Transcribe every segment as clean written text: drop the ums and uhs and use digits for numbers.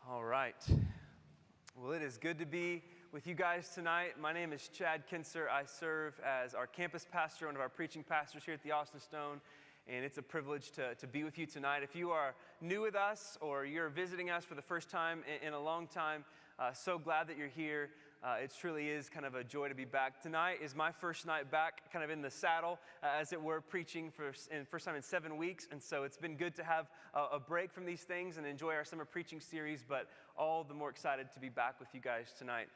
All right. Well, it is good to be with you guys tonight. My name is Chad Kincer. I serve as our campus pastor, one of our preaching pastors here at the Austin Stone, and it's a privilege to be with you tonight. If you are new with us or you're visiting us for the first time in a long time, so glad that you're here. It truly is kind of a joy to be back. Tonight is my first night back kind of in the saddle, as it were, preaching for first time in 7 weeks. And so it's been good to have a break from these things and enjoy our summer preaching series, but all the more excited to be back with you guys tonight.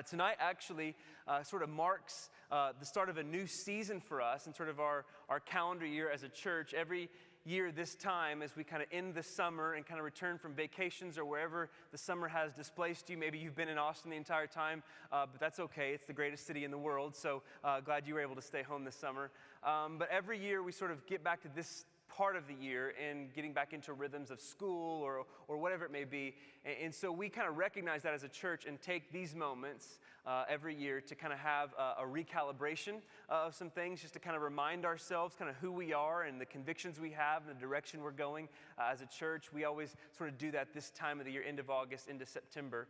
Tonight actually sort of marks the start of a new season for us and sort of our calendar year as a church. Every year this time, as we kind of end the summer and kind of return from vacations or wherever the summer has displaced you. Maybe you've been in Austin the entire time, but that's okay. It's the greatest city in the world, so glad you were able to stay home this summer. But every year we sort of get back to this part of the year and getting back into rhythms of school or whatever it may be. And so we kind of recognize that as a church and take these moments every year to kind of have a recalibration of some things, just to kind of remind ourselves kind of who we are and the convictions we have and the direction we're going as a church. We always sort of do that this time of the year, end of August into September.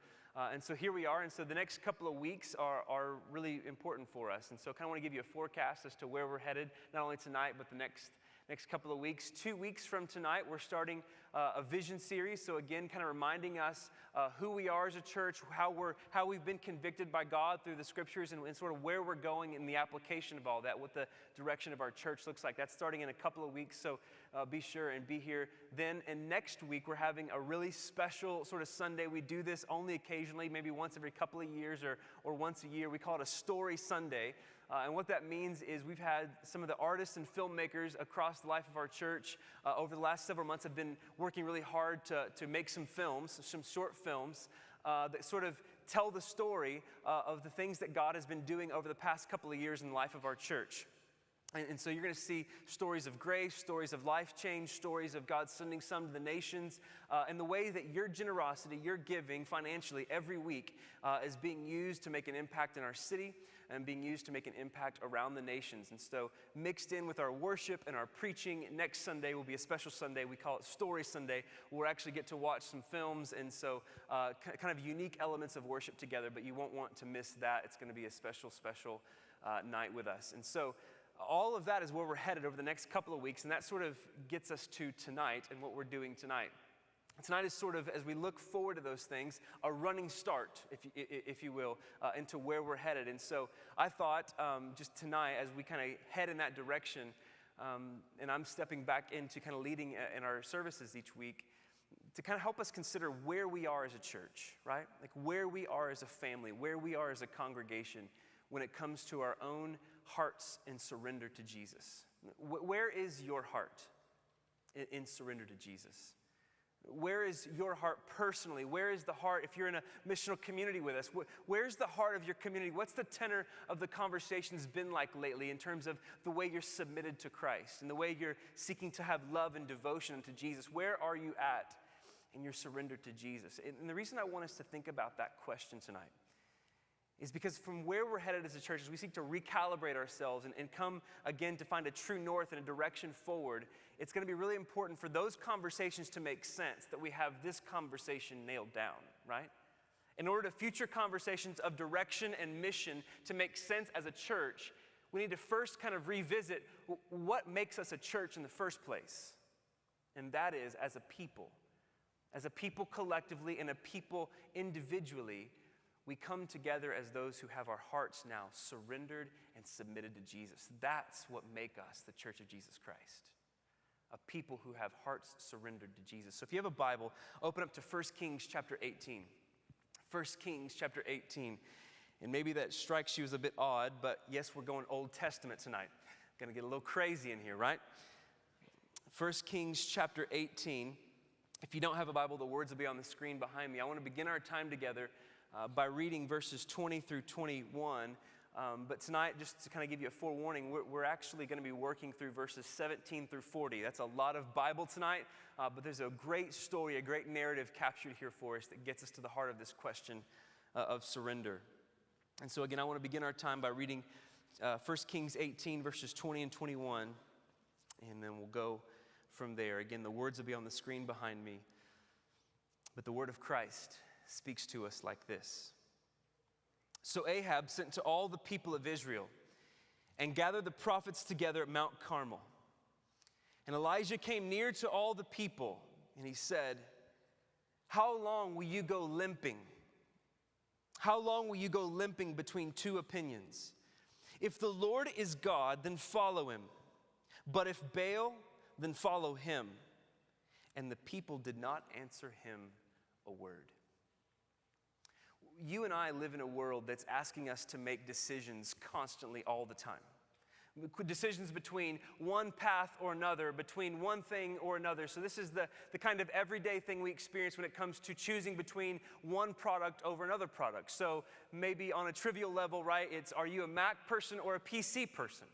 And so here we are. And so the next couple of weeks are really important for us. And so I kind of want to give you a forecast as to where we're headed, not only tonight, but the next couple of weeks. 2 weeks from tonight, we're starting a vision series. So again, kind of reminding us who we are as a church, how we've been convicted by God through the scriptures, and sort of where we're going in the application of all that, what the direction of our church looks like. That's starting in a couple of weeks, so be sure and be here then. And next week, we're having a really special sort of Sunday. We do this only occasionally, maybe once every couple of years or once a year. We call it a Story Sunday. And what that means is we've had some of the artists and filmmakers across the life of our church over the last several months have been working really hard to make some films, some short films that sort of tell the story of the things that God has been doing over the past couple of years in the life of our church. And so you're going to see stories of grace, stories of life change, stories of God sending some to the nations, and the way that your generosity, your giving financially every week is being used to make an impact in our city and being used to make an impact around the nations. And so mixed in with our worship and our preaching, next Sunday will be a special Sunday. We call it Story Sunday. We'll actually get to watch some films, and so kind of unique elements of worship together, but you won't want to miss that. It's going to be a special night with us. And so all of that is where we're headed over the next couple of weeks, and that sort of gets us to tonight and what we're doing tonight. Tonight is sort of, as we look forward to those things, a running start, if you will, into where we're headed. And so I thought just tonight, as we kind of head in that direction, and I'm stepping back into kind of leading in our services each week, to kind of help us consider where we are as a church, right? Like where we are as a family, where we are as a congregation, when it comes to our own hearts in surrender to Jesus. Where is your heart in surrender to Jesus? Where is your heart personally? Where is the heart, if you're in a missional community with us, where's the heart of your community? What's the tenor of the conversations been like lately in terms of the way you're submitted to Christ and the way you're seeking to have love and devotion to Jesus? Where are you at in your surrender to Jesus? And the reason I want us to think about that question tonight is because from where we're headed as a church, as we seek to recalibrate ourselves and come again to find a true north and a direction forward, it's going to be really important for those conversations to make sense, that we have this conversation nailed down, right? In order to future conversations of direction and mission to make sense as a church, we need to first kind of revisit what makes us a church in the first place. And that is as a people collectively and a people individually, we come together as those who have our hearts now surrendered and submitted to Jesus. That's what makes us the Church of Jesus Christ. A people who have hearts surrendered to Jesus. So if you have a Bible, open up to 1 Kings chapter 18. 1 Kings chapter 18. And maybe that strikes you as a bit odd, but yes, we're going Old Testament tonight. Going to get a little crazy in here, right? 1 Kings chapter 18. If you don't have a Bible, the words will be on the screen behind me. I want to begin our time together by reading verses 20 through 21. But tonight, just to kind of give you a forewarning, we're actually going to be working through verses 17 through 40. That's a lot of Bible tonight, but there's a great story, a great narrative captured here for us that gets us to the heart of this question of surrender. And so again, I want to begin our time by reading 1 Kings 18, verses 20 and 21, and then we'll go from there. Again, the words will be on the screen behind me. But the word of Christ speaks to us like this. So Ahab sent to all the people of Israel and gathered the prophets together at Mount Carmel. And Elijah came near to all the people, and he said, "How long will you go limping? How long will you go limping between two opinions? If the Lord is God, then follow him. But if Baal, then follow him." And the people did not answer him a word. You and I live in a world that's asking us to make decisions constantly all the time. Decisions between one path or another, between one thing or another. So this is the kind of everyday thing we experience when it comes to choosing between one product over another product. So maybe on a trivial level, right, it's are you a Mac person or a PC person?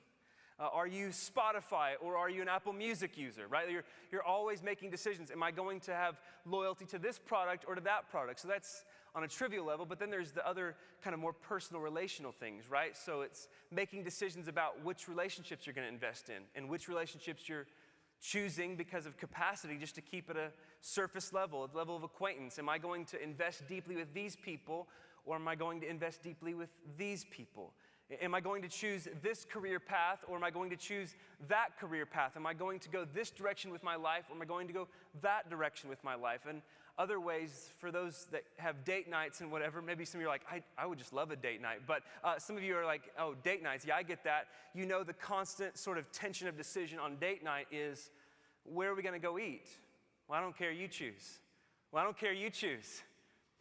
Are you Spotify or are you an Apple Music user, right? You're always making decisions. Am I going to have loyalty to this product or to that product? So that's on a trivial level, but then there's the other kind of more personal relational things, right? So it's making decisions about which relationships you're going to invest in and which relationships you're choosing because of capacity just to keep at a surface level, a level of acquaintance. Am I going to invest deeply with these people or am I going to invest deeply with these people? Am I going to choose this career path or am I going to choose that career path? Am I going to go this direction with my life or am I going to go that direction with my life? And other ways, for those that have date nights and whatever, maybe some of you are like, I would just love a date night. But some of you are like, oh, date nights, yeah, I get that. You know the constant sort of tension of decision on date night is, where are we going to go eat? Well, I don't care, you choose. Well, I don't care, you choose.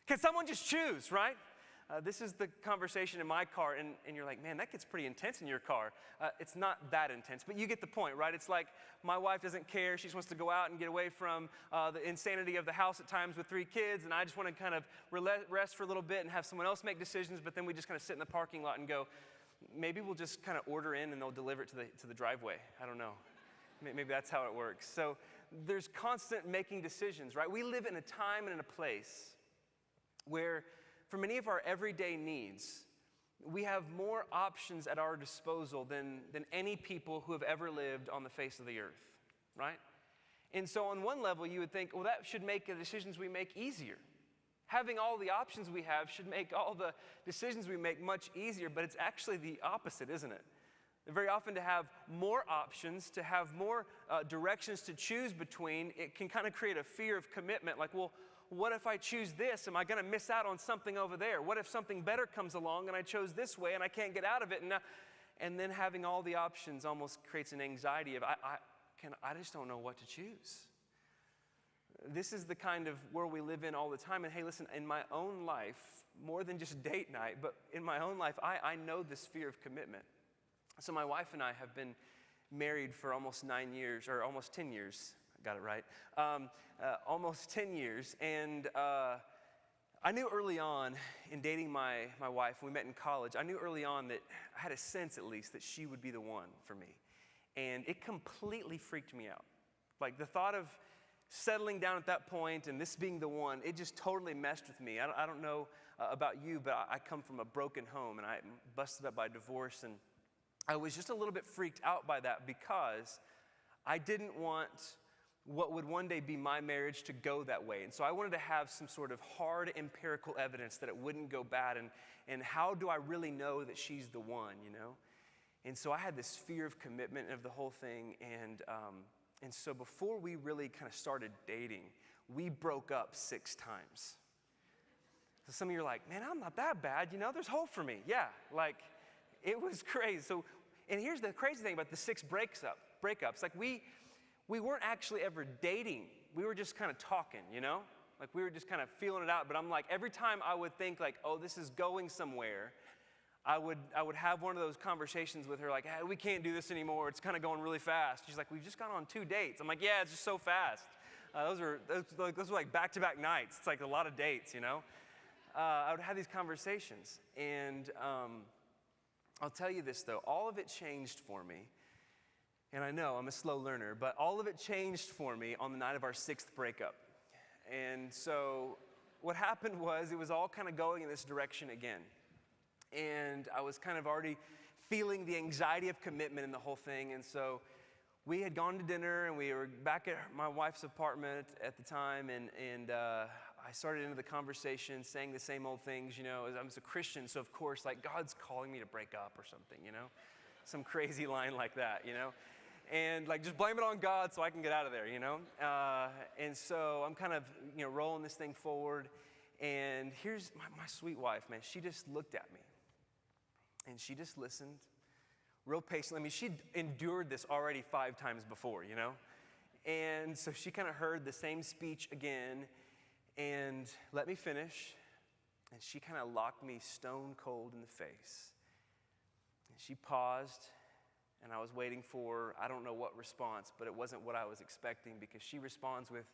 Can someone just choose, right? This is the conversation in my car, and you're like, man, that gets pretty intense in your car. It's not that intense, but you get the point, right? It's like my wife doesn't care. She just wants to go out and get away from the insanity of the house at times with 3 kids, and I just want to kind of rest for a little bit and have someone else make decisions, but then we just kind of sit in the parking lot and go, maybe we'll just kind of order in and they'll deliver it to the driveway. I don't know. Maybe that's how it works. So there's constant making decisions, right? We live in a time and in a place where for many of our everyday needs, we have more options at our disposal than any people who have ever lived on the face of the earth, right? And so on one level, you would think, well, that should make the decisions we make easier. Having all the options we have should make all the decisions we make much easier, but it's actually the opposite, isn't it? Very often to have more options, to have more directions to choose between, it can kind of create a fear of commitment, like, well, what if I choose this? Am I going to miss out on something over there? What if something better comes along and I chose this way and I can't get out of it? And then having all the options almost creates an anxiety of, I just don't know what to choose. This is the kind of world we live in all the time. And hey, listen, in my own life, more than just date night, but in my own life, I know this fear of commitment. So my wife and I have been married for almost 9 years, or almost 10 years. Got it right. Almost 10 years. And I knew early on in dating my wife, we met in college, I knew early on that I had a sense at least that she would be the one for me. And it completely freaked me out. Like the thought of settling down at that point and this being the one, it just totally messed with me. I don't know about you, but I come from a broken home and I busted up by divorce. And I was just a little bit freaked out by that because I didn't want what would one day be my marriage to go that way. And so I wanted to have some sort of hard empirical evidence that it wouldn't go bad. And how do I really know that she's the one, you know? And so I had this fear of commitment of the whole thing. And so before we really kind of started dating, we broke up 6 times. So some of you are like, man, I'm not that bad. You know, there's hope for me. Yeah, like it was crazy. So, and here's the crazy thing about the 6 breakups. Like we weren't actually ever dating. We were just kind of talking, you know? Like we were just kind of feeling it out. But I'm like, every time I would think like, oh, this is going somewhere, I would have one of those conversations with her like, hey, we can't do this anymore. It's kind of going really fast. She's like, we've just gone on 2 dates. I'm like, yeah, it's just so fast. Those were like back-to-back nights. It's like a lot of dates, you know? I would have these conversations. And I'll tell you this, though. All of it changed for me. And I know I'm a slow learner, but all of it changed for me on the night of our 6th breakup. And so what happened was it was all kind of going in this direction again. And I was kind of already feeling the anxiety of commitment in the whole thing. And so we had gone to dinner and we were back at my wife's apartment at the time. And I started into the conversation saying the same old things, as I'm a Christian, so of course, like, God's calling me to break up or something, some crazy line like that, and like, just blame it on God so I can get out of there, and so I'm kind of, rolling this thing forward, and here's my sweet wife, man. She just looked at me, and she just listened real patiently. I mean, she'd endured this already 5 times before, and so she kind of heard the same speech again and let me finish, and she kind of locked me stone cold in the face. And she paused, and I was waiting for, I don't know what response, but it wasn't what I was expecting, because she responds with,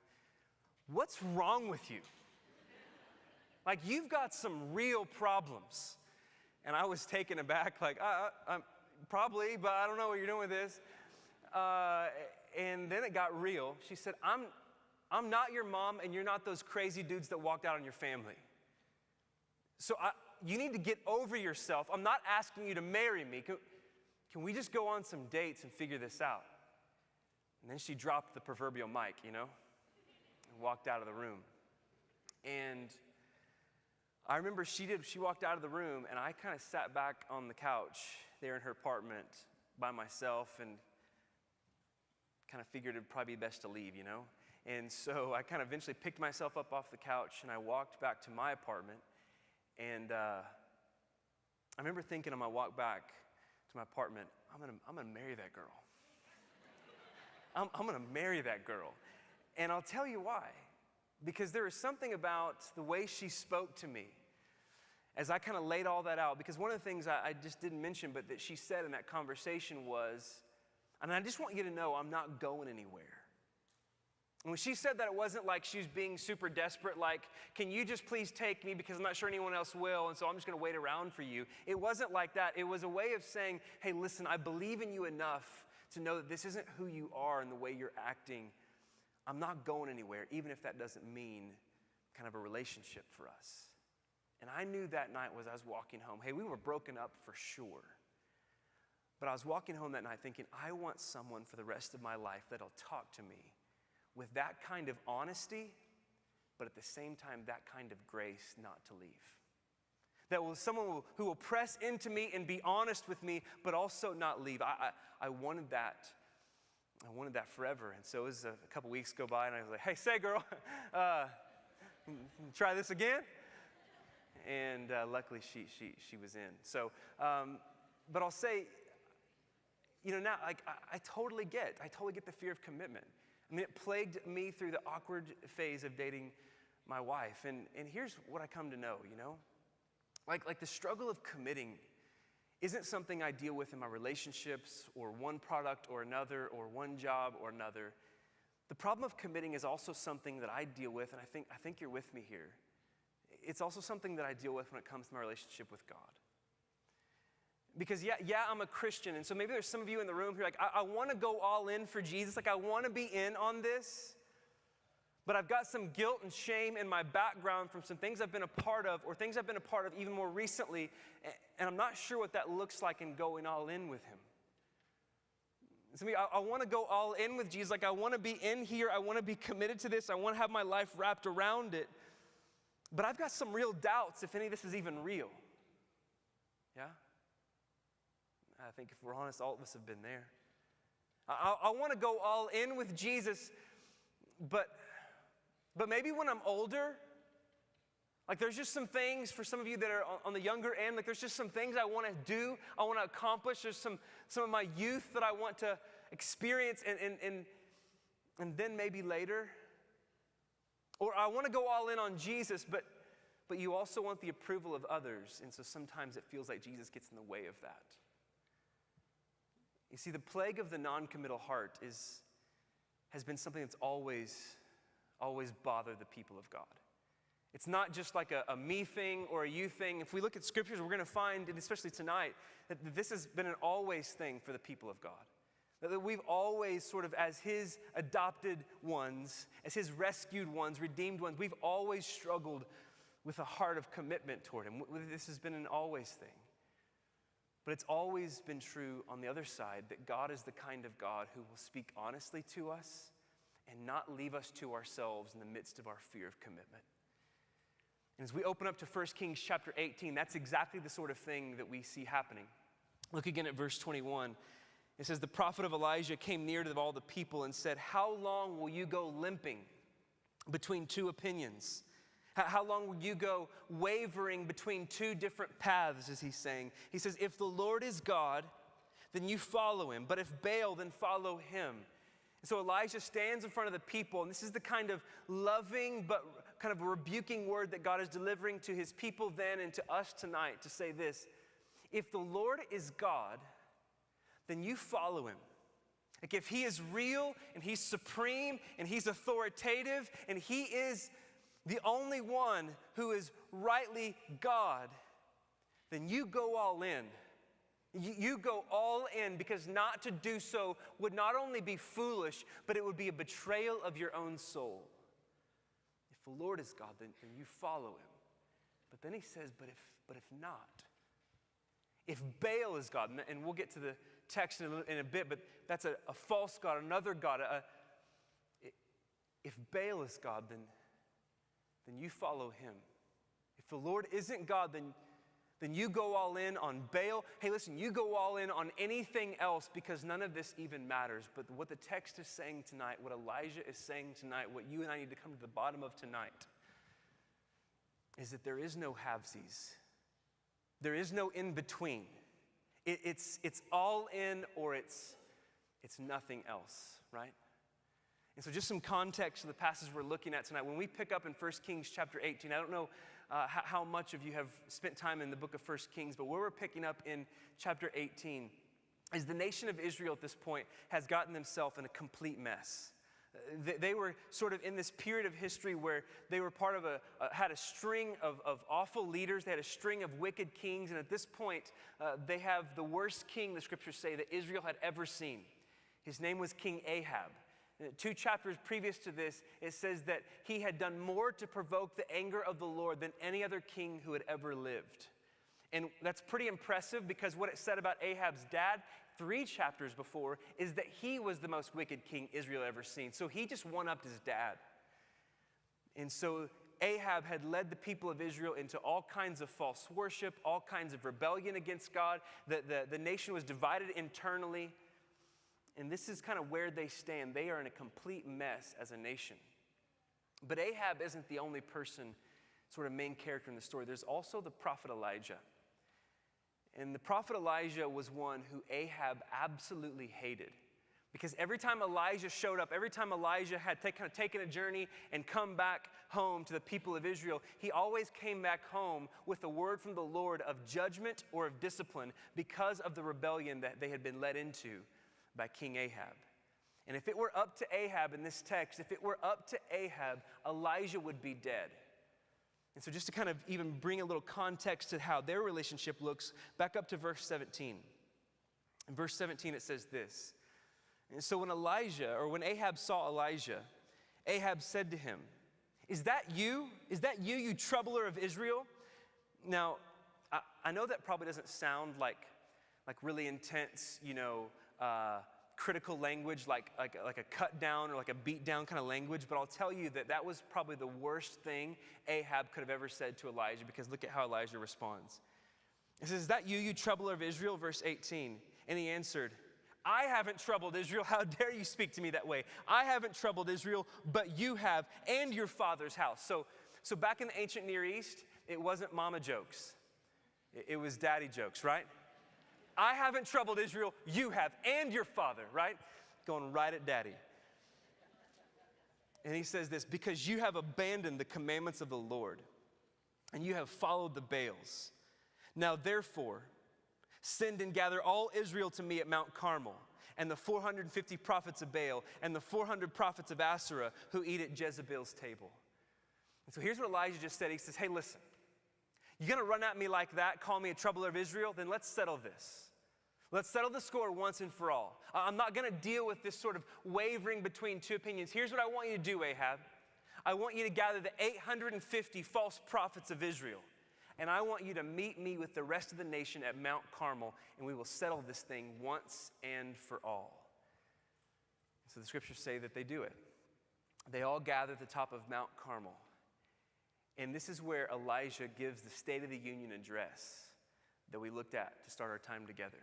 "What's wrong with you? Like, you've got some real problems." And I was taken aback, like, I'm probably, but I don't know what you're doing with this. And then it got real. She said, I'm not your mom, and you're not those crazy dudes that walked out on your family. So you need to get over yourself. I'm not asking you to marry me. Can we just go on some dates and figure this out? And then she dropped the proverbial mic, and walked out of the room. And I remember she walked out of the room, and I kind of sat back on the couch there in her apartment by myself and kind of figured it'd probably be best to leave, And so I kind of eventually picked myself up off the couch, and I walked back to my apartment. And I remember thinking on my walk back to my apartment, I'm gonna marry that girl. I'm gonna marry that girl. And I'll tell you why. Because there is something about the way she spoke to me as I kind of laid all that out. Because one of the things I just didn't mention, but that she said in that conversation was, and I just want you to know, I'm not going anywhere. And when she said that, it wasn't like she was being super desperate, like, can you just please take me because I'm not sure anyone else will, and so I'm just going to wait around for you. It wasn't like that. It was a way of saying, hey, listen, I believe in you enough to know that this isn't who you are and the way you're acting. I'm not going anywhere, even if that doesn't mean kind of a relationship for us. And I knew that night as I was walking home, hey, we were broken up for sure. But I was walking home that night thinking, I want someone for the rest of my life that'll talk to me with that kind of honesty, but at the same time, that kind of grace not to leave. That was someone who will press into me and be honest with me, but also not leave. I wanted that. I wanted that forever. And so it was a couple weeks go by, and I was like, hey, say, girl, try this again? And luckily, she was in. So, but I'll say, now, like, I totally get the fear of commitment. I mean, it plagued me through the awkward phase of dating my wife. And here's what I come to know, Like the struggle of committing isn't something I deal with in my relationships or one product or another or one job or another. The problem of committing is also something that I deal with, and I think you're with me here. It's also something that I deal with when it comes to my relationship with God. Because yeah, I'm a Christian, and so maybe there's some of you in the room who are like, I want to go all in for Jesus, like I want to be in on this, but I've got some guilt and shame in my background from some things I've been a part of, or things I've been a part of even more recently, and I'm not sure what that looks like in going all in with Him. So I want to go all in with Jesus, like I want to be in here, I want to be committed to this, I want to have my life wrapped around it, but I've got some real doubts if any of this is even real. Yeah? I think if we're honest, all of us have been there. I want to go all in with Jesus, but maybe when I'm older, like there's just some things for some of you that are on the younger end, like there's just some things I want to do, I want to accomplish. There's some of my youth that I want to experience, and then maybe later. Or I want to go all in on Jesus, but you also want the approval of others, and so sometimes it feels like Jesus gets in the way of that. You see, the plague of the non-committal heart has been something that's always bothered the people of God. It's not just like a me thing or a you thing. If we look at scriptures, we're going to find, and especially tonight, that this has been an always thing for the people of God. That we've always sort of, as His adopted ones, as His rescued ones, redeemed ones, we've always struggled with a heart of commitment toward Him. This has been an always thing. But it's always been true on the other side that God is the kind of God who will speak honestly to us and not leave us to ourselves in the midst of our fear of commitment. And as we open up to 1 Kings chapter 18, that's exactly the sort of thing that we see happening. Look again at verse 21. It says, the prophet of Elijah came near to all the people and said, how long will you go limping between two opinions? How long will you go wavering between two different paths, as he's saying? He says, if the Lord is God, then you follow him. But if Baal, then follow him. And so Elijah stands in front of the people, and this is the kind of loving but kind of rebuking word that God is delivering to his people then and to us tonight to say this: if the Lord is God, then you follow him. Like if he is real and he's supreme and he's authoritative and he is the only one who is rightly God, then you go all in. You go all in, because not to do so would not only be foolish, but it would be a betrayal of your own soul. If the Lord is God, then you follow him. But then he says, but if not, if Baal is God, and we'll get to the text in a bit, but that's a false God, another God. If Baal is God, then you follow him. If the Lord isn't God, then you go all in on Baal. Hey, listen, you go all in on anything else, because none of this even matters. But what the text is saying tonight, what Elijah is saying tonight, what you and I need to come to the bottom of tonight, is that there is no halvesies. There is no in between. It's all in, or it's nothing else, right? And so just some context to the passage we're looking at tonight. When we pick up in 1 Kings chapter 18, I don't know how much of you have spent time in the book of 1 Kings, but where we're picking up in chapter 18 is the nation of Israel at this point has gotten themselves in a complete mess. They were sort of in this period of history where they were part of had a string of awful leaders. They had a string of wicked kings. And at this point, they have the worst king, the scriptures say, that Israel had ever seen. His name was King Ahab. 2 chapters previous to this, it says that he had done more to provoke the anger of the Lord than any other king who had ever lived. And that's pretty impressive, because what it said about Ahab's dad 3 chapters before is that he was the most wicked king Israel ever seen. So he just one-upped his dad. And so Ahab had led the people of Israel into all kinds of false worship, all kinds of rebellion against God. The nation was divided internally. And this is kind of where they stand. They are in a complete mess as a nation. But Ahab isn't the only person, sort of main character in the story. There's also the prophet Elijah. And the prophet Elijah was one who Ahab absolutely hated. Because every time Elijah showed up, every time Elijah had kind of taken a journey and come back home to the people of Israel, he always came back home with a word from the Lord of judgment or of discipline because of the rebellion that they had been led into by King Ahab. And if it were up to Ahab in this text, if it were up to Ahab, Elijah would be dead. And so just to kind of even bring a little context to how their relationship looks, back up to verse 17. In verse 17 it says this: and so when Ahab saw Elijah, Ahab said to him, Is that you, you troubler of Israel? Now, I know that probably doesn't sound like really intense, critical language, like a cut down or like a beat down kind of language, but I'll tell you that was probably the worst thing Ahab could have ever said to Elijah, because look at how Elijah responds. It says, Is that you troubler of Israel? Verse 18. And he answered, I haven't troubled Israel. How dare you speak to me that way? I haven't troubled Israel, but you have, and your father's house. So back in the ancient Near East, it wasn't mama jokes. It was daddy jokes, right? I haven't troubled Israel, you have, and your father, right? Going right at daddy. And he says this: because you have abandoned the commandments of the Lord, and you have followed the Baals. Now therefore, send and gather all Israel to me at Mount Carmel, and the 450 prophets of Baal, and the 400 prophets of Asherah who eat at Jezebel's table. And so here's what Elijah just said. He says, hey, listen, you're going to run at me like that, call me a troubler of Israel? Then let's settle this. Let's settle the score once and for all. I'm not going to deal with this sort of wavering between two opinions. Here's what I want you to do, Ahab. I want you to gather the 850 false prophets of Israel, and I want you to meet me with the rest of the nation at Mount Carmel, and we will settle this thing once and for all. So the scriptures say that they do it. They all gather at the top of Mount Carmel. And this is where Elijah gives the State of the Union address that we looked at to start our time together.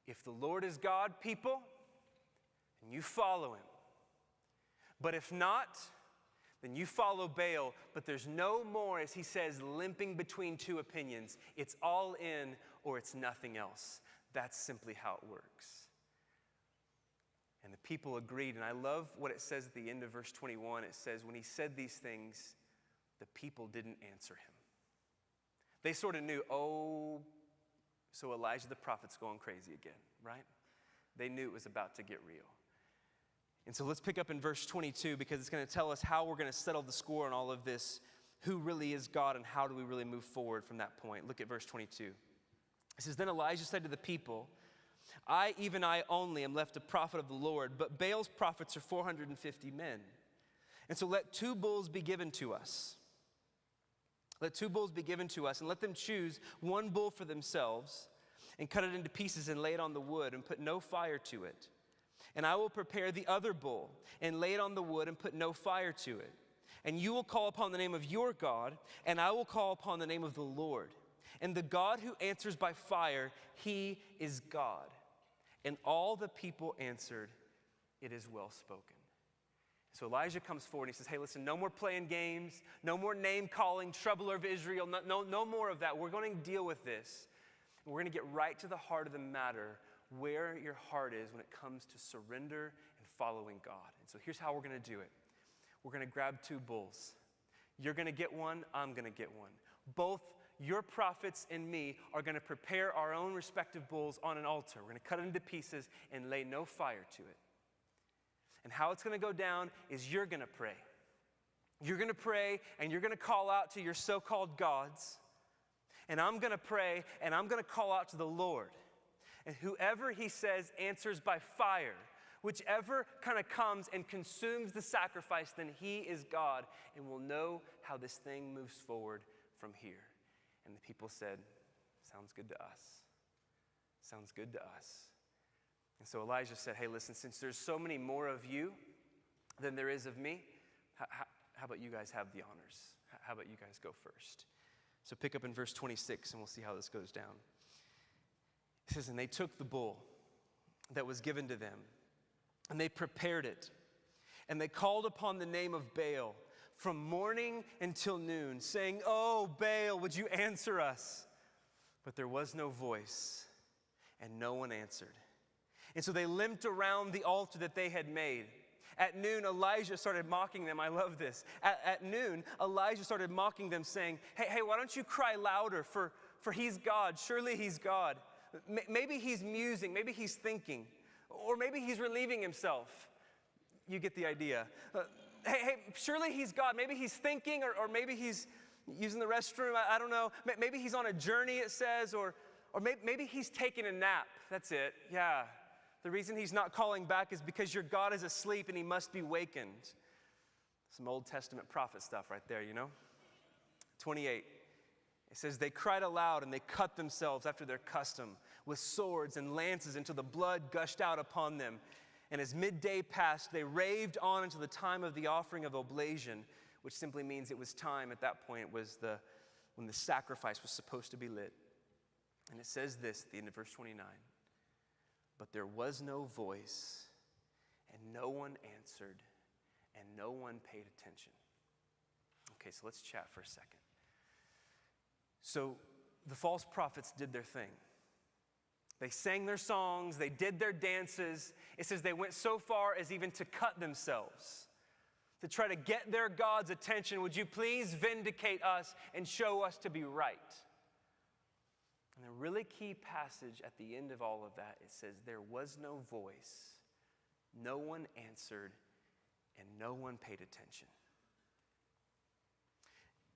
If the Lord is God, people, and you follow him. But if not, then you follow Baal. But there's no more, as he says, limping between two opinions. It's all in or it's nothing else. That's simply how it works. And the people agreed. And I love what it says at the end of verse 21. It says, when he said these things, the people didn't answer him. They sort of knew, oh, so Elijah the prophet's going crazy again, right? They knew it was about to get real. And so let's pick up in verse 22 because it's going to tell us how we're going to settle the score on all of this, who really is God and how do we really move forward from that point. Look at verse 22. It says, then Elijah said to the people, I, even I only, am left a prophet of the Lord, but Baal's prophets are 450 men. And so let 2 bulls be given to us. Let 2 bulls be given to us, and let them choose 1 bull for themselves, and cut it into pieces and lay it on the wood, and put no fire to it. And I will prepare the other bull, and lay it on the wood, and put no fire to it. And you will call upon the name of your God, and I will call upon the name of the Lord. And the God who answers by fire, he is God. And all the people answered, it is well spoken. So Elijah comes forward and he says, hey, listen, no more playing games, no more name-calling, troubler of Israel, no more of that. We're going to deal with this. And we're going to get right to the heart of the matter, where your heart is when it comes to surrender and following God. And so here's how we're going to do it. We're going to grab 2 bulls. You're going to get one, I'm going to get one. Both your prophets and me are going to prepare our own respective bulls on an altar. We're going to cut it into pieces and lay no fire to it. And how it's going to go down is you're going to pray. You're going to pray and you're going to call out to your so-called gods. And I'm going to pray and I'm going to call out to the Lord. And whoever he says answers by fire, whichever kind of comes and consumes the sacrifice, then he is God. And we'll know how this thing moves forward from here. And the people said, sounds good to us. Sounds good to us. And so Elijah said, hey, listen, since there's so many more of you than there is of me, how about you guys have the honors? How about you guys go first? So pick up in verse 26 and we'll see how this goes down. It says, and they took the bull that was given to them, and they prepared it, and they called upon the name of Baal from morning until noon, saying, oh, Baal, would you answer us? But there was no voice, and no one answered. And so they limped around the altar that they had made. At noon, Elijah started mocking them. I love this. At noon, Elijah started mocking them, saying, hey, why don't you cry louder, for he's God. Surely he's God. Maybe he's musing. Maybe he's thinking. Or maybe he's relieving himself. You get the idea. Hey, surely he's God. Maybe he's thinking, or maybe he's using the restroom. I don't know. Maybe he's on a journey, it says, or maybe he's taking a nap. That's it. Yeah. The reason he's not calling back is because your God is asleep and he must be wakened. Some Old Testament prophet stuff right there, you know? 28. It says, they cried aloud and they cut themselves after their custom with swords and lances until the blood gushed out upon them. And as midday passed, they raved on until the time of the offering of oblation, which simply means it was time at that point was when the sacrifice was supposed to be lit. And it says this at the end of verse 29. But there was no voice, and no one answered, and no one paid attention. Okay, so let's chat for a second. So the false prophets did their thing. They sang their songs, they did their dances. It says they went so far as even to cut themselves, to try to get their God's attention. Would you please vindicate us and show us to be right? And the really key passage at the end of all of that, it says, there was no voice, no one answered, and no one paid attention.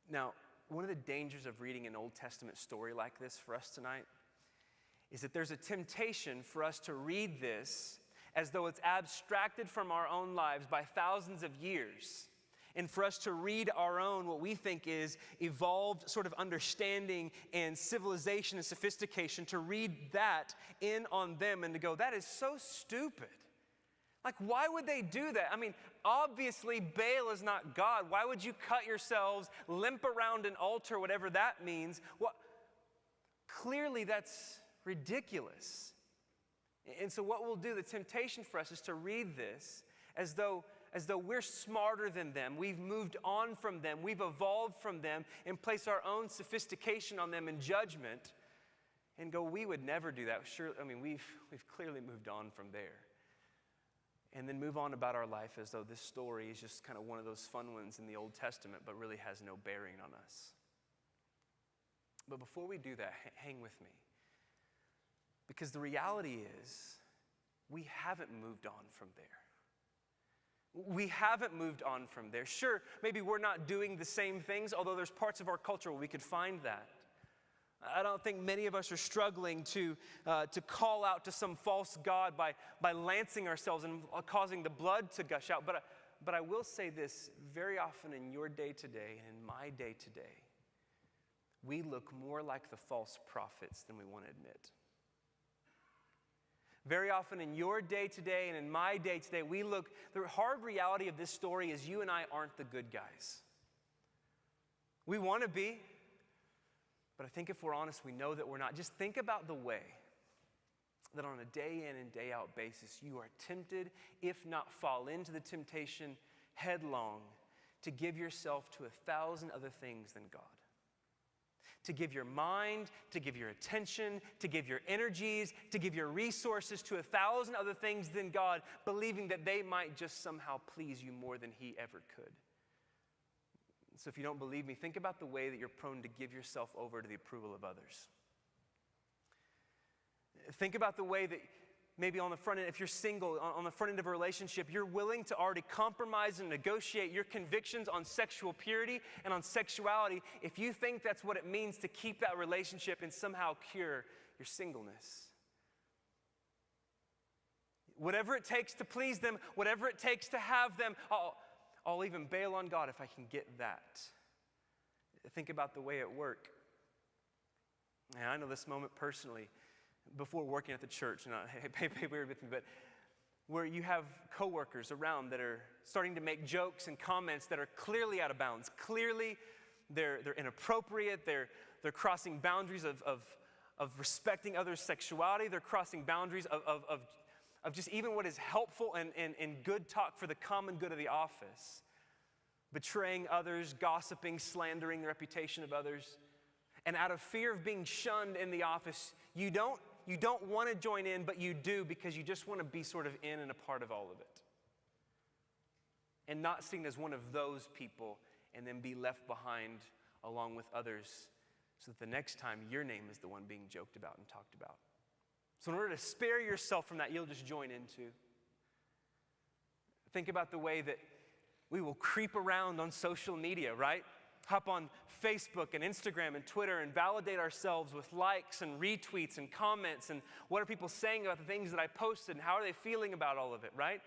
Now, one of the dangers of reading an Old Testament story like this for us tonight is that there's a temptation for us to read this as though it's abstracted from our own lives by thousands of years, and for us to read our own, what we think is evolved sort of understanding and civilization and sophistication, to read that in on them and to go, that is so stupid. Like, why would they do that? I mean, obviously, Baal is not God. Why would you cut yourselves, limp around an altar, whatever that means? Well, clearly, that's ridiculous. And so what we'll do, the temptation for us is to read this as though we're smarter than them. We've moved on from them. We've evolved from them and place our own sophistication on them in judgment and go, we would never do that. Sure, I mean, we've clearly moved on from there. And then move on about our life as though this story is just kind of one of those fun ones in the Old Testament, but really has no bearing on us. But before we do that, hang with me. Because the reality is, we haven't moved on from there. We haven't moved on from there. Sure, maybe we're not doing the same things, although there's parts of our culture where we could find that. I don't think many of us are struggling to call out to some false god by lancing ourselves and causing the blood to gush out. But I will say this, very often in your day today and in my day today, we look more like the false prophets than we want to admit. Very often in your day today and in my day today, the hard reality of this story is you and I aren't the good guys. We want to be. But I think if we're honest, we know that we're not. Just think about the way that on a day in and day out basis, you are tempted, if not fall into the temptation headlong, to give yourself to 1,000 other things than God. To give your mind, to give your attention, to give your energies, to give your resources to 1,000 other things than God, believing that they might just somehow please you more than He ever could. So if you don't believe me, think about the way that you're prone to give yourself over to the approval of others. Think about the way that maybe on the front end, if you're single, on the front end of a relationship, you're willing to already compromise and negotiate your convictions on sexual purity and on sexuality if you think that's what it means to keep that relationship and somehow cure your singleness. Whatever it takes to please them, whatever it takes to have them, I'll even bail on God if I can get that. Think about the way at work. And I know this moment personally, before working at the church, and pay weird with me, but where you have coworkers around that are starting to make jokes and comments that are clearly out of bounds. Clearly, they're inappropriate. They're crossing boundaries of respecting others' sexuality. They're crossing boundaries of just even what is helpful and good talk for the common good of the office. Betraying others, gossiping, slandering the reputation of others. And out of fear of being shunned in the office, you don't want to join in, but you do because you just want to be sort of in and a part of all of it. And not seen as one of those people and then be left behind along with others so that the next time your name is the one being joked about and talked about. So in order to spare yourself from that, you'll just join into. Think about the way that we will creep around on social media, right? Hop on Facebook and Instagram and Twitter and validate ourselves with likes and retweets and comments and what are people saying about the things that I posted and how are they feeling about all of it, right?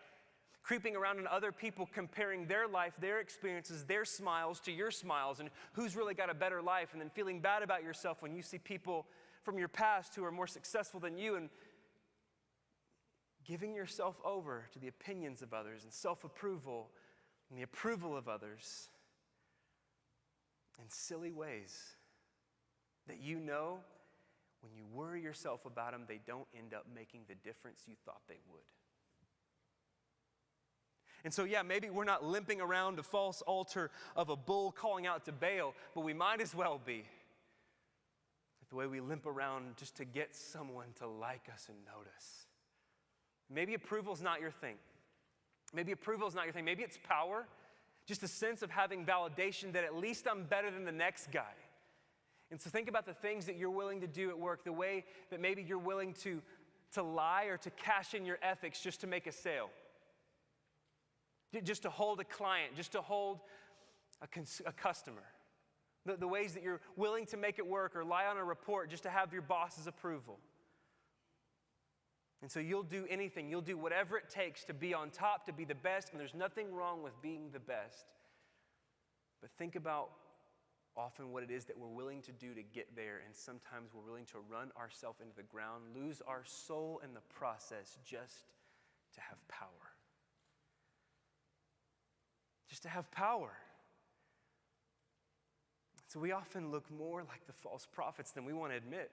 Creeping around on other people, comparing their life, their experiences, their smiles to your smiles and who's really got a better life, and then feeling bad about yourself when you see people from your past who are more successful than you, and giving yourself over to the opinions of others and self-approval and the approval of others in silly ways that you know when you worry yourself about them, they don't end up making the difference you thought they would. And so, yeah, maybe we're not limping around a false altar of a bull calling out to Baal, but we might as well be. The way we limp around just to get someone to like us and notice. Maybe approval's not your thing. Maybe approval's not your thing. Maybe it's power. Just a sense of having validation that at least I'm better than the next guy. And so think about the things that you're willing to do at work, the way that maybe you're willing to lie or to cash in your ethics just to make a sale. Just to hold a client, just to hold a customer. The ways that you're willing to make it work or lie on a report just to have your boss's approval. And so you'll do anything, you'll do whatever it takes to be on top, to be the best, and there's nothing wrong with being the best. But think about often what it is that we're willing to do to get there, and sometimes we're willing to run ourselves into the ground, lose our soul in the process just to have power. just to have power. So we often look more like the false prophets than we want to admit.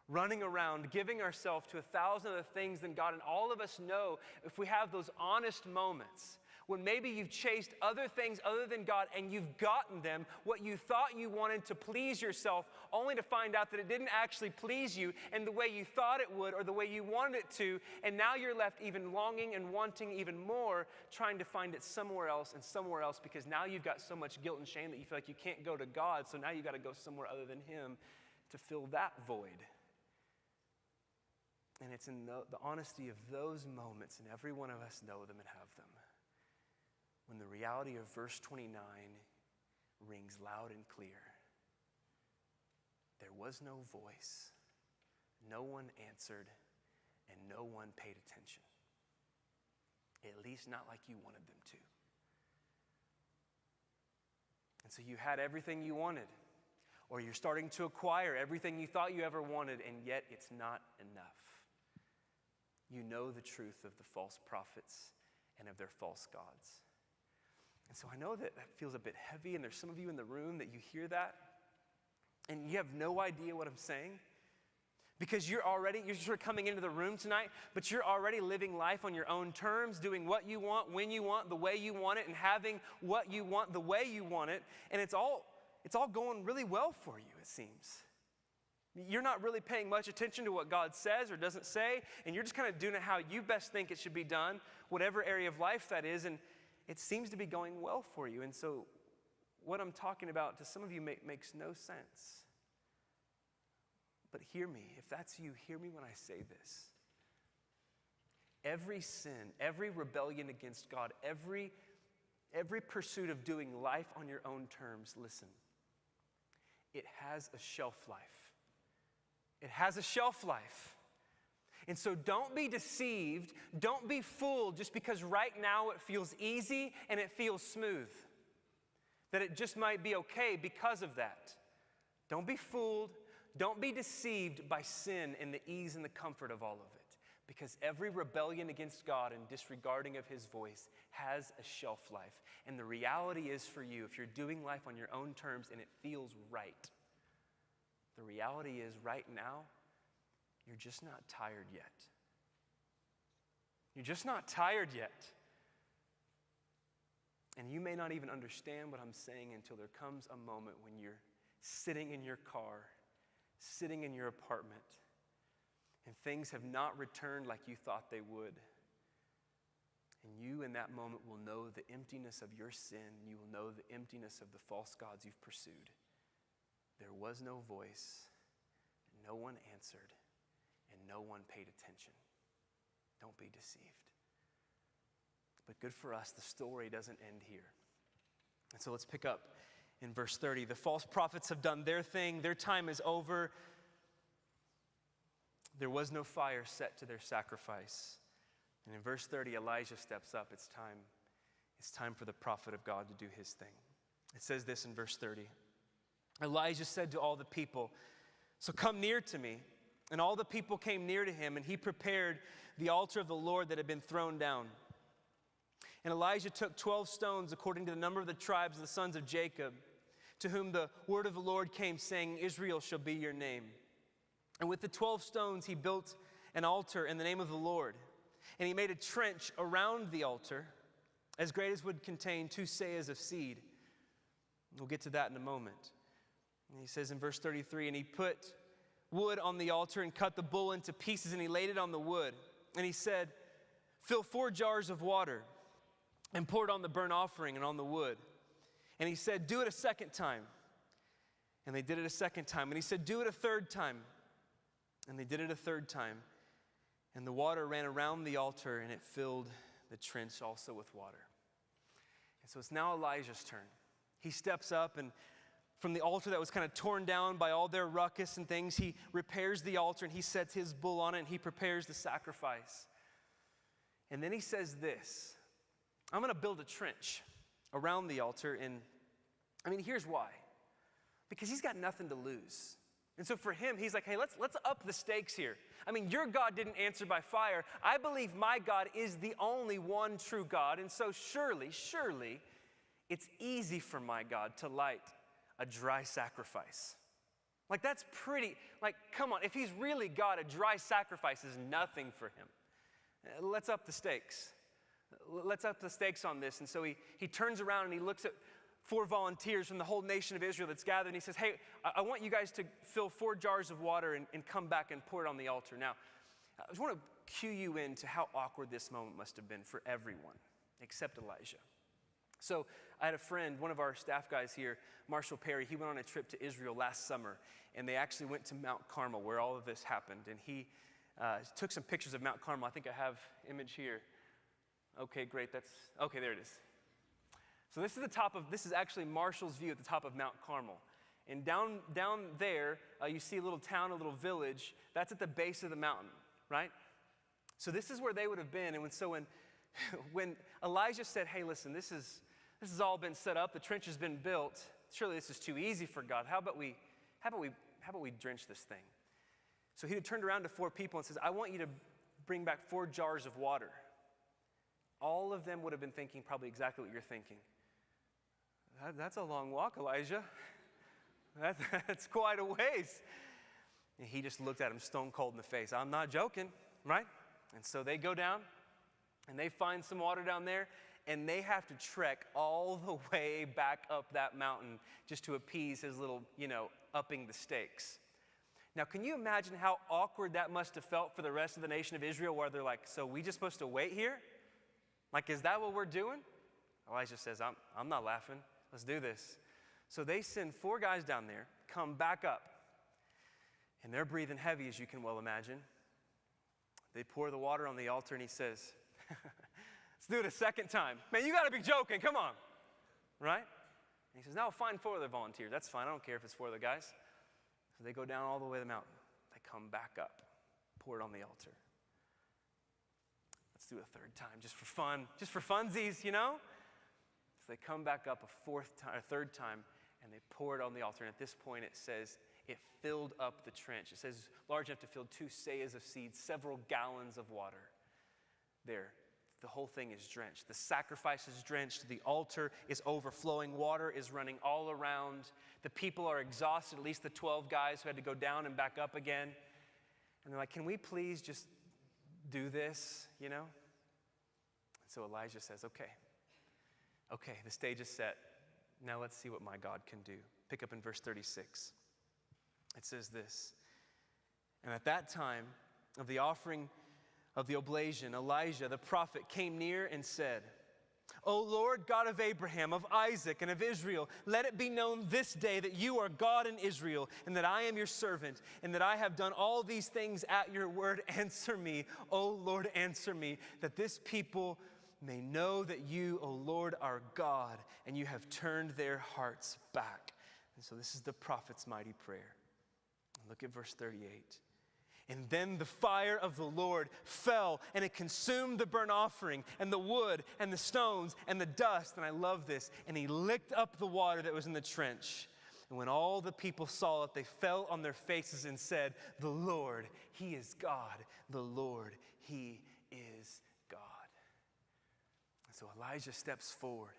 Running around, giving ourselves to 1,000 other things than God. And all of us know if we have those honest moments when maybe you've chased other things other than God and you've gotten them, what you thought you wanted to please yourself, only to find out that it didn't actually please you in the way you thought it would or the way you wanted it to, and now you're left even longing and wanting even more, trying to find it somewhere else and somewhere else, because now you've got so much guilt and shame that you feel like you can't go to God, so now you've got to go somewhere other than Him to fill that void. And it's in the honesty of those moments, and every one of us know them and have them, when the reality of verse 29 rings loud and clear. There was no voice, no one answered, and no one paid attention. At least not like you wanted them to. And so you had everything you wanted, or you're starting to acquire everything you thought you ever wanted, and yet it's not enough. You know the truth of the false prophets and of their false gods. And so I know that feels a bit heavy, and there's some of you in the room that you hear that, and you have no idea what I'm saying, because you're sort of coming into the room tonight, but you're already living life on your own terms, doing what you want, when you want, the way you want it, and having what you want the way you want it, and it's all going really well for you, it seems. You're not really paying much attention to what God says or doesn't say, and you're just kind of doing it how you best think it should be done, whatever area of life that is, and it seems to be going well for you. And so what I'm talking about to some of you makes no sense. But hear me. If that's you, hear me when I say this. Every sin, every rebellion against God, every pursuit of doing life on your own terms, listen, it has a shelf life. It has a shelf life. And so don't be deceived, don't be fooled just because right now it feels easy and it feels smooth. That it just might be okay because of that. Don't be fooled, don't be deceived by sin and the ease and the comfort of all of it. Because every rebellion against God and disregarding of His voice has a shelf life. And the reality is for you, if you're doing life on your own terms and it feels right, the reality is right now, you're just not tired yet. You're just not tired yet. And you may not even understand what I'm saying until there comes a moment when you're sitting in your car, sitting in your apartment, and things have not returned like you thought they would. And you in that moment will know the emptiness of your sin. You will know the emptiness of the false gods you've pursued. There was no voice, no one answered, and no one paid attention. Don't be deceived. But good for us, the story doesn't end here. And so let's pick up in verse 30. The false prophets have done their thing. Their time is over. There was no fire set to their sacrifice. And in verse 30, Elijah steps up. It's time for the prophet of God to do his thing. It says this in verse 30. Elijah said to all the people, "So come near to me." And all the people came near to him, and he prepared the altar of the Lord that had been thrown down. And Elijah took 12 stones according to the number of the tribes of the sons of Jacob, to whom the word of the Lord came, saying, "Israel shall be your name." And with the 12 stones he built an altar in the name of the Lord. And he made a trench around the altar, as great as would contain 2 seahs of seed. We'll get to that in a moment. And he says in verse 33, and he put wood on the altar and cut the bull into pieces, and he laid it on the wood. And he said, "Fill 4 jars of water and pour it on the burnt offering and on the wood." And he said, "Do it a second time." And they did it a second time. And he said, "Do it a third time." And they did it a third time. And the water ran around the altar, and it filled the trench also with water. And so it's now Elijah's turn. He steps up, and from the altar that was kind of torn down by all their ruckus and things, he repairs the altar, and he sets his bull on it, and he prepares the sacrifice. And then he says this, "I'm going to build a trench around the altar." And here's why. Because he's got nothing to lose. And so for him, he's like, hey, let's up the stakes here. Your God didn't answer by fire. I believe my God is the only one true God. And so surely, it's easy for my God to light a dry sacrifice. Like that's pretty, like come on, if he's really God, a dry sacrifice is nothing for him. Let's up the stakes. Let's up the stakes on this. And so he turns around and he looks at 4 volunteers from the whole nation of Israel that's gathered, and he says, hey, I want you guys to fill 4 jars of water and come back and pour it on the altar. Now, I just want to cue you into how awkward this moment must have been for everyone, except Elijah. So I had a friend, one of our staff guys here, Marshall Perry. He went on a trip to Israel last summer, and they actually went to Mount Carmel where all of this happened. And he took some pictures of Mount Carmel. I think I have image here. Okay, great. Okay, there it is. So this is actually Marshall's view at the top of Mount Carmel. And down there, you see a little town, a little village. That's at the base of the mountain, right? So this is where they would have been. And when Elijah said, hey, listen, this has all been set up. The trench has been built. Surely this is too easy for God. How about we drench this thing? So he had turned around to 4 people and says, I want you to bring back 4 jars of water. All of them would have been thinking probably exactly what you're thinking. That's a long walk, Elijah. That's quite a ways. And he just looked at him stone cold in the face. I'm not joking, right? And so they go down, and they find some water down there, and they have to trek all the way back up that mountain just to appease his little, upping the stakes. Now, can you imagine how awkward that must have felt for the rest of the nation of Israel, where they're like, so we just supposed to wait here? Like, is that what we're doing? Elijah says, I'm not laughing. Let's do this. So they send 4 guys down there, come back up, and they're breathing heavy, as you can well imagine. They pour the water on the altar, and he says, let's do it a second time. Man, you got to be joking. Come on. Right? And he says, no, find 4 other volunteers. That's fine. I don't care if it's 4 other guys. So they go down all the way to the mountain. They come back up, pour it on the altar. Let's do it a 3rd time, just for fun, just for funsies, So they come back up a 3rd time, and they pour it on the altar. And at this point, it says it filled up the trench. It says large enough to fill 2 seahs of seeds, several gallons of water. There, the whole thing is drenched. The sacrifice is drenched. The altar is overflowing. Water is running all around. The people are exhausted, at least the 12 guys who had to go down and back up again. And they're like, can we please just do this, And so Elijah says, okay, the stage is set. Now let's see what my God can do. Pick up in verse 36. It says this, and at that time of the offering of the oblation, Elijah, the prophet, came near and said, O Lord God of Abraham, of Isaac, and of Israel, let it be known this day that you are God in Israel, and that I am your servant, and that I have done all these things at your word. Answer me, O Lord, answer me, that this people may know that you, O Lord, are God, and you have turned their hearts back. And so this is the prophet's mighty prayer. Look at verse 38. And then the fire of the Lord fell, and it consumed the burnt offering, and the wood, and the stones, and the dust. And I love this. And he licked up the water that was in the trench. And when all the people saw it, they fell on their faces and said, the Lord, he is God. The Lord, he is God. And so Elijah steps forward,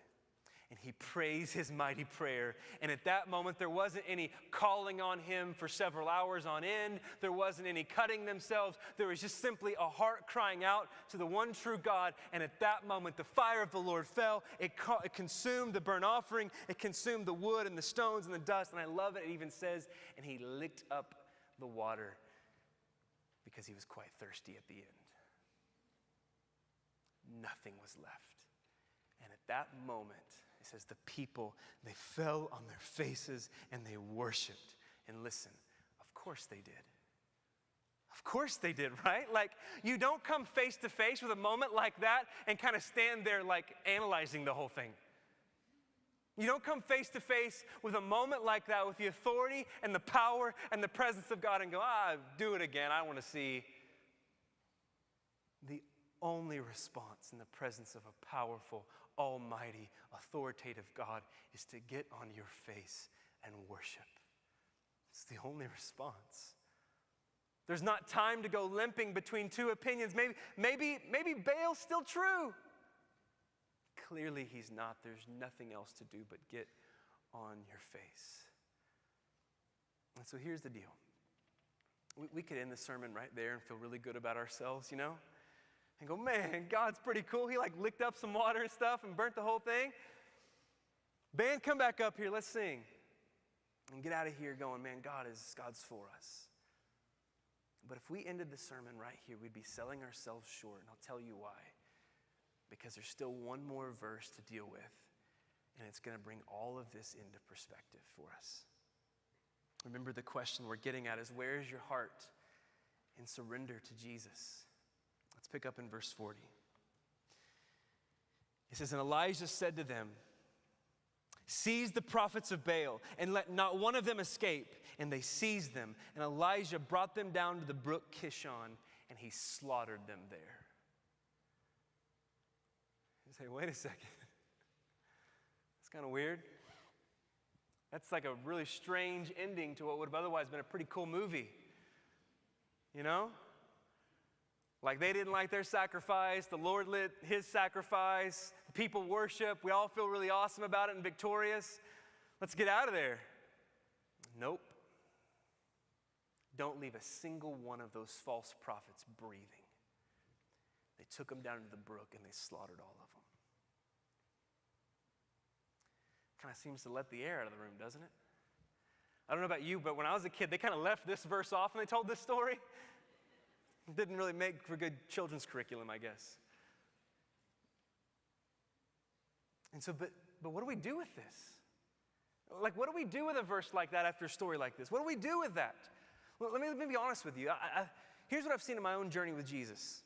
and he prays his mighty prayer. And at that moment, there wasn't any calling on him for several hours on end. There wasn't any cutting themselves. There was just simply a heart crying out to the one true God. And at that moment, the fire of the Lord fell. It consumed the burnt offering. It consumed the wood and the stones and the dust. And I love it. It even says, and he licked up the water because he was quite thirsty at the end. Nothing was left. And at that moment, it says the people, they fell on their faces and they worshiped. And listen, of course they did. Of course they did, right? Like, you don't come face to face with a moment like that and kind of stand there like analyzing the whole thing. You don't come face to face with a moment like that with the authority and the power and the presence of God and go, do it again. I want to see. The only response in the presence of a powerful, almighty, authoritative God is to get on your face and worship. It's the only response. There's not time to go limping between 2 opinions. Maybe Baal's still true. clearly he's not. There's nothing else to do but get on your face. And so here's the deal. We could end the sermon right there and feel really good about ourselves, and go, man, God's pretty cool. He licked up some water and stuff and burnt the whole thing. Band, come back up here. Let's sing. And get out of here going, man, God's for us. But if we ended the sermon right here, we'd be selling ourselves short, and I'll tell you why. Because there's still one more verse to deal with, and it's going to bring all of this into perspective for us. Remember, the question we're getting at is, where is your heart in surrender to Jesus? Let's pick up in verse 40. It says, and Elijah said to them, seize the prophets of Baal, and let not one of them escape. And they seized them, and Elijah brought them down to the brook Kishon, and he slaughtered them there. You say, wait a second. That's kind of weird. That's like a really strange ending to what would have otherwise been a pretty cool movie. Like they didn't like their sacrifice, the Lord lit his sacrifice, people worship, we all feel really awesome about it and victorious. Let's get out of there. Nope. Don't leave a single one of those false prophets breathing. They took them down to the brook and they slaughtered all of them. Kind of seems to let the air out of the room, doesn't it? I don't know about you, but when I was a kid, they kind of left this verse off when they told this story. It didn't really make for good children's curriculum, I guess. And so, but what do we do with this? What do we do with a verse like that after a story like this? What do we do with that? Well, let me be honest with you. Here's what I've seen in my own journey with Jesus.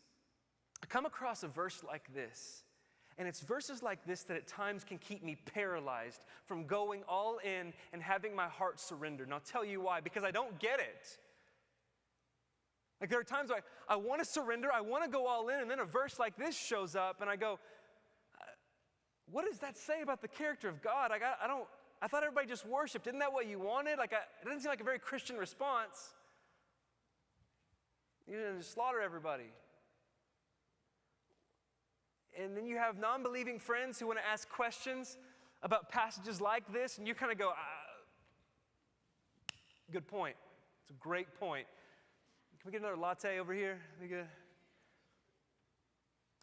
I come across a verse like this, and it's verses like this that at times can keep me paralyzed from going all in and having my heart surrendered. And I'll tell you why, because I don't get it. There are times I want to surrender, I want to go all in, and then a verse like this shows up, and I go, what does that say about the character of God? I thought everybody just worshiped. Isn't that what you wanted? It doesn't seem like a very Christian response. You're going to just slaughter everybody. And then you have non-believing friends who want to ask questions about passages like this, and you kind of go, good point. It's a great point. Can we get another latte over here? Be good.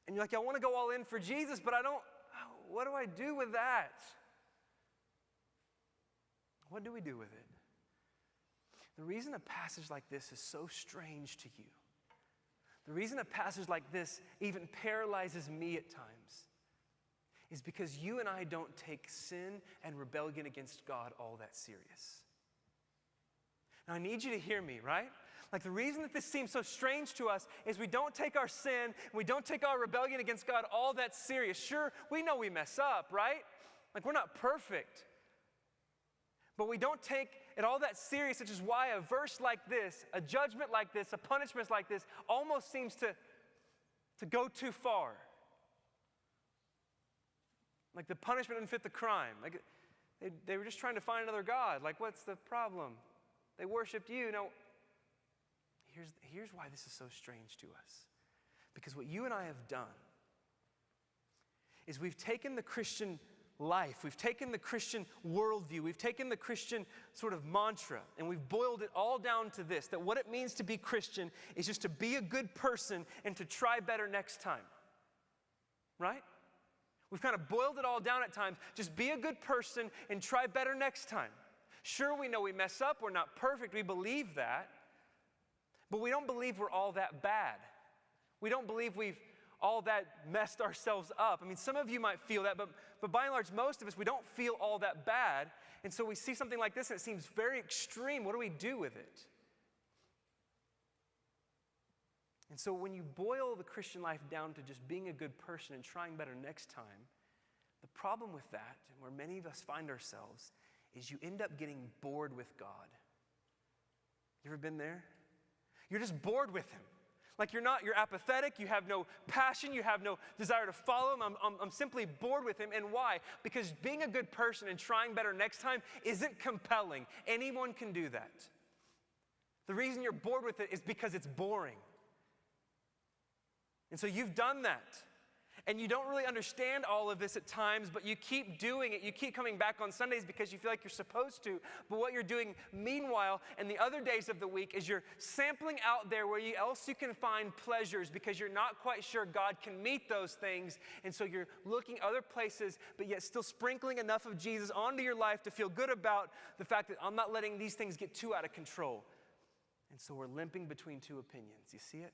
And you're like, I want to go all in for Jesus, but what do I do with that? What do we do with it? The reason a passage like this is so strange to you, the reason a passage like this even paralyzes me at times, is because you and I don't take sin and rebellion against God all that serious. Now I need you to hear me, right? The reason that this seems so strange to us is we don't take our sin, we don't take our rebellion against God all that serious. Sure, we know we mess up, right? We're not perfect. But we don't take it all that serious, which is why a verse like this, a judgment like this, a punishment like this almost seems to go too far. The punishment didn't fit the crime. They were just trying to find another God. What's the problem? They worshiped you. Now, here's why this is so strange to us. Because what you and I have done is we've taken the Christian life, we've taken the Christian worldview, we've taken the Christian sort of mantra, and we've boiled it all down to this, that what it means to be Christian is just to be a good person and to try better next time. Right? We've kind of boiled it all down at times. Just be a good person and try better next time. Sure, we know we mess up, we're not perfect, we believe that. But we don't believe we're all that bad. We don't believe we've all that messed ourselves up. Some of you might feel that, but by and large, most of us, we don't feel all that bad. And so we see something like this and it seems very extreme. What do we do with it? And so when you boil the Christian life down to just being a good person and trying better next time, the problem with that, and where many of us find ourselves, is you end up getting bored with God. You ever been there? You're just bored with him. You're apathetic, you have no passion, you have no desire to follow him. I'm simply bored with him. And why? Because being a good person and trying better next time isn't compelling. Anyone can do that. The reason you're bored with it is because it's boring. And so you've done that. And you don't really understand all of this at times, but you keep doing it. You keep coming back on Sundays because you feel like you're supposed to. But what you're doing meanwhile and the other days of the week is you're sampling out there where else you can find pleasures because you're not quite sure God can meet those things. And so you're looking other places, but yet still sprinkling enough of Jesus onto your life to feel good about the fact that I'm not letting these things get too out of control. And so we're limping between two opinions. You see it?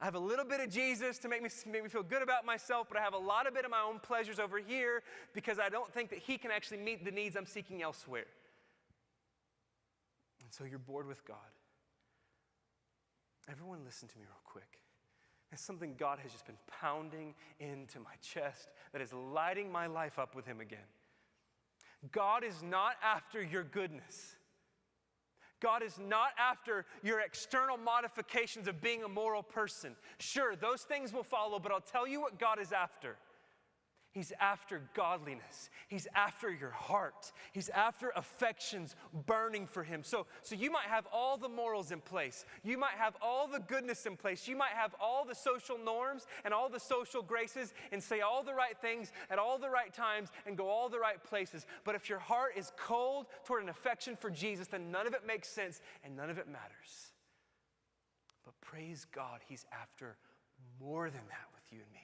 I have a little bit of Jesus to make me feel good about myself, but I have a lot of bit of my own pleasures over here because I don't think that he can actually meet the needs I'm seeking elsewhere. And so you're bored with God. Everyone listen to me real quick. It's something God has just been pounding into my chest that is lighting my life up with him again. God is not after your goodness. God is not after your external modifications of being a moral person. Sure, those things will follow, but I'll tell you what God is after. He's after godliness. He's after your heart. He's after affections burning for him. So you might have all the morals in place. You might have all the goodness in place. You might have all the social norms and all the social graces and say all the right things at all the right times and go all the right places. But if your heart is cold toward an affection for Jesus, then none of it makes sense and none of it matters. But praise God, he's after more than that with you and me.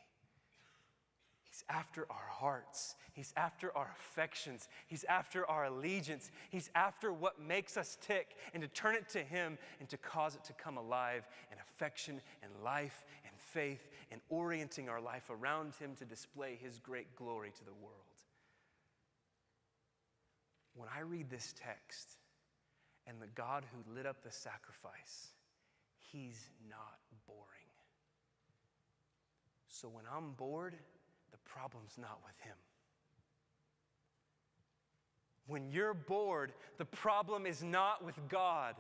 He's after our hearts. He's after our affections. He's after our allegiance. He's after what makes us tick and to turn it to him and to cause it to come alive in affection and life and faith and orienting our life around him to display his great glory to the world. When I read this text and the God who lit up the sacrifice, he's not boring. So when I'm bored, the problem's not with him. When you're bored, the problem is not with God.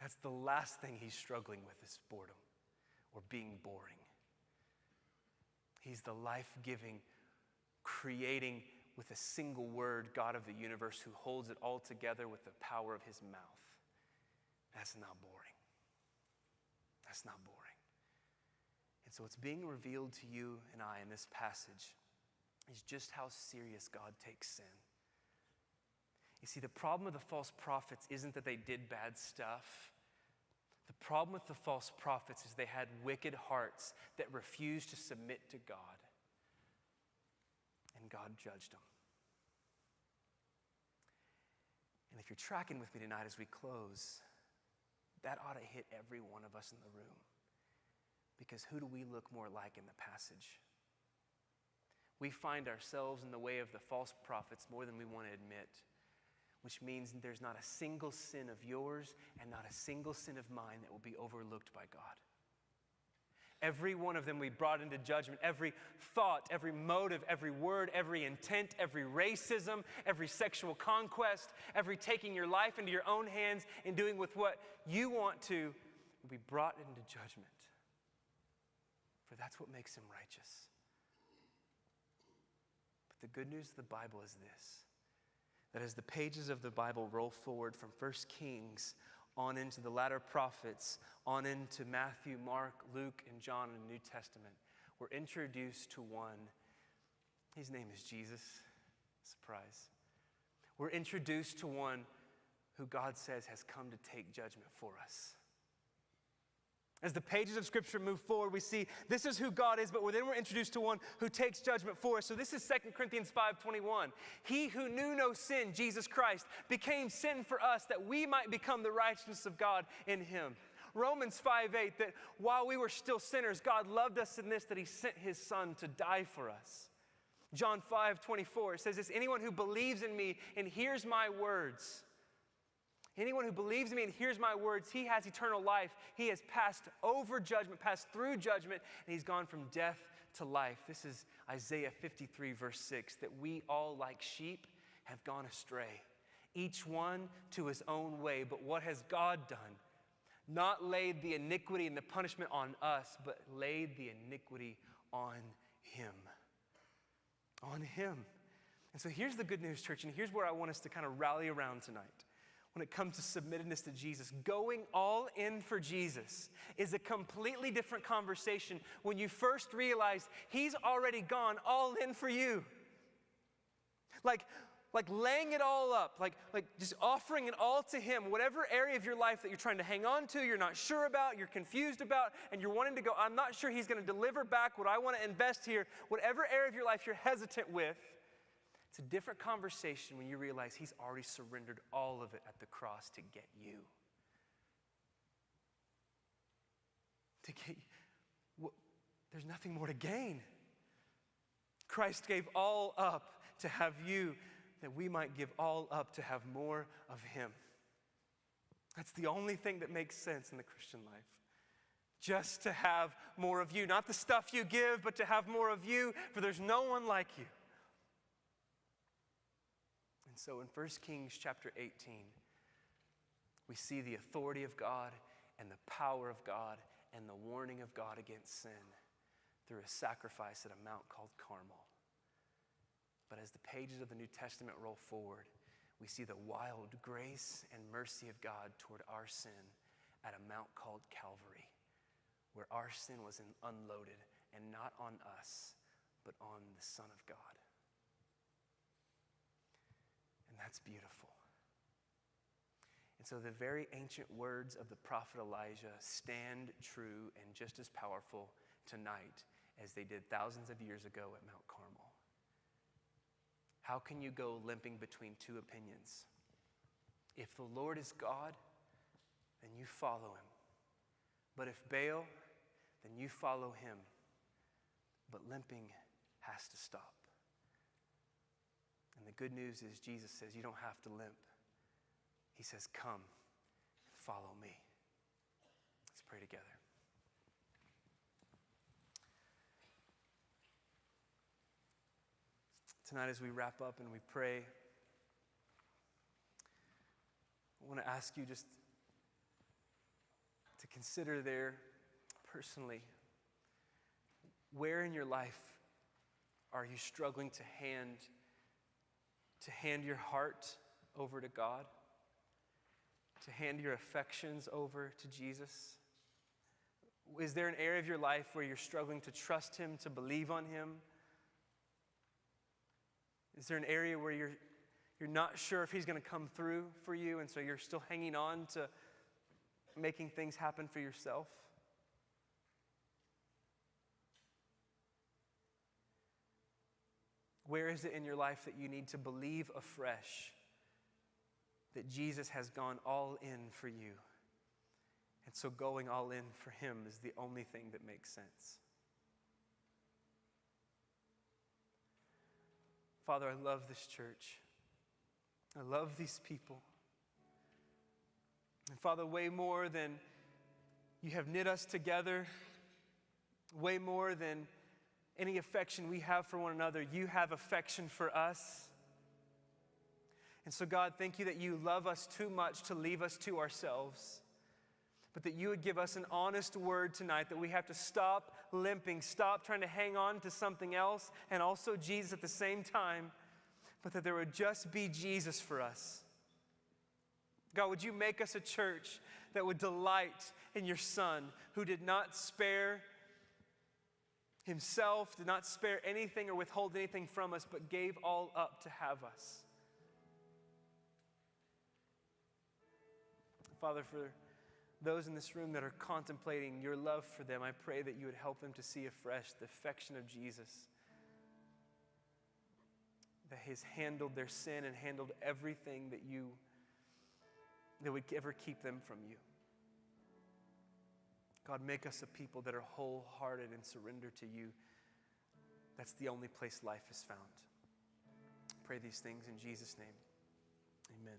That's the last thing he's struggling with is boredom or being boring. He's the life-giving, creating with a single word God of the universe who holds it all together with the power of his mouth. That's not boring. That's not boring. And so what's being revealed to you and I in this passage is just how serious God takes sin. You see, the problem with the false prophets isn't that they did bad stuff. The problem with the false prophets is they had wicked hearts that refused to submit to God. And God judged them. And if you're tracking with me tonight as we close, that ought to hit every one of us in the room. Because who do we look more like in the passage? We find ourselves in the way of the false prophets more than we want to admit, which means there's not a single sin of yours and not a single sin of mine that will be overlooked by God. Every one of them we brought into judgment. Every thought, every motive, every word, every intent, every racism, every sexual conquest, every taking your life into your own hands and doing with what you want to will be brought into judgment. For that's what makes him righteous. But the good news of the Bible is this, that as the pages of the Bible roll forward from 1 Kings on into the latter prophets, on into Matthew, Mark, Luke, and John in the New Testament, we're introduced to one. His name is Jesus. Surprise. We're introduced to one who God says has come to take judgment for us. As the pages of Scripture move forward, we see this is who God is, but then we're introduced to one who takes judgment for us. So this is 2 Corinthians 5:21. He who knew no sin, Jesus Christ, became sin for us that we might become the righteousness of God in him. Romans 5:8, that while we were still sinners, God loved us in this, that he sent his son to die for us. John 5:24 says this, anyone who believes in me and hears my words, anyone who believes in me and hears my words, he has eternal life. He has passed over judgment, passed through judgment, and he's gone from death to life. This is Isaiah 53, verse 6, that we all like sheep have gone astray, each one to his own way. But what has God done? Not laid the iniquity and the punishment on us, but laid the iniquity on him. On him. And so here's the good news, church, and here's where I want us to kind of rally around tonight. when it comes to submittedness to Jesus, going all in for Jesus is a completely different conversation when you first realize he's already gone all in for you. Like laying it all up, like just offering it all to him, whatever area of your life that you're trying to hang on to, you're not sure about, you're confused about, and you're wanting to go, I'm not sure he's going to deliver back what I want to invest here. Whatever area of your life you're hesitant with, it's a different conversation when you realize he's already surrendered all of it at the cross to get you. To get you. There's nothing more to gain. Christ gave all up to have you, that we might give all up to have more of him. That's the only thing that makes sense in the Christian life. Just to have more of you. Not the stuff you give, but to have more of you, for there's no one like you. And so in 1 Kings chapter 18, we see the authority of God and the power of God and the warning of God against sin through a sacrifice at a mount called Carmel. But as the pages of the New Testament roll forward, we see the wild grace and mercy of God toward our sin at a mount called Calvary, where our sin was unloaded, and not on us, but on the Son of God. And that's beautiful. And so the very ancient words of the prophet Elijah stand true and just as powerful tonight as they did thousands of years ago at Mount Carmel. How can you go limping between two opinions? If the Lord is God, then you follow him. But if Baal, then you follow him. But limping has to stop. And the good news is Jesus says you don't have to limp. He says, come, follow me. Let's pray together. Tonight as we wrap up and we pray, I want to ask you just to consider there personally, where in your life are you struggling to hand your heart over to God, to hand your affections over to Jesus? Is there an area of your life where you're struggling to trust him, to believe on him? Is there an area where you're not sure if he's going to come through for you, and so you're still hanging on to making things happen for yourself? Where is it in your life that you need to believe afresh that Jesus has gone all in for you? And so going all in for him is the only thing that makes sense. Father, I love this church. I love these people. And Father, way more than you have knit us together, way more than any affection we have for one another, you have affection for us. And so God, thank you that you love us too much to leave us to ourselves, but that you would give us an honest word tonight that we have to stop limping, stop trying to hang on to something else and also Jesus at the same time, but that there would just be Jesus for us. God, would you make us a church that would delight in your Son, who did not spare himself, did not spare anything or withhold anything from us, but gave all up to have us. Father, for those in this room that are contemplating your love for them, I pray that you would help them to see afresh the affection of Jesus, that he's handled their sin and handled everything that would ever keep them from you. God, make us a people that are wholehearted and surrender to you. That's the only place life is found. I pray these things in Jesus' name. Amen.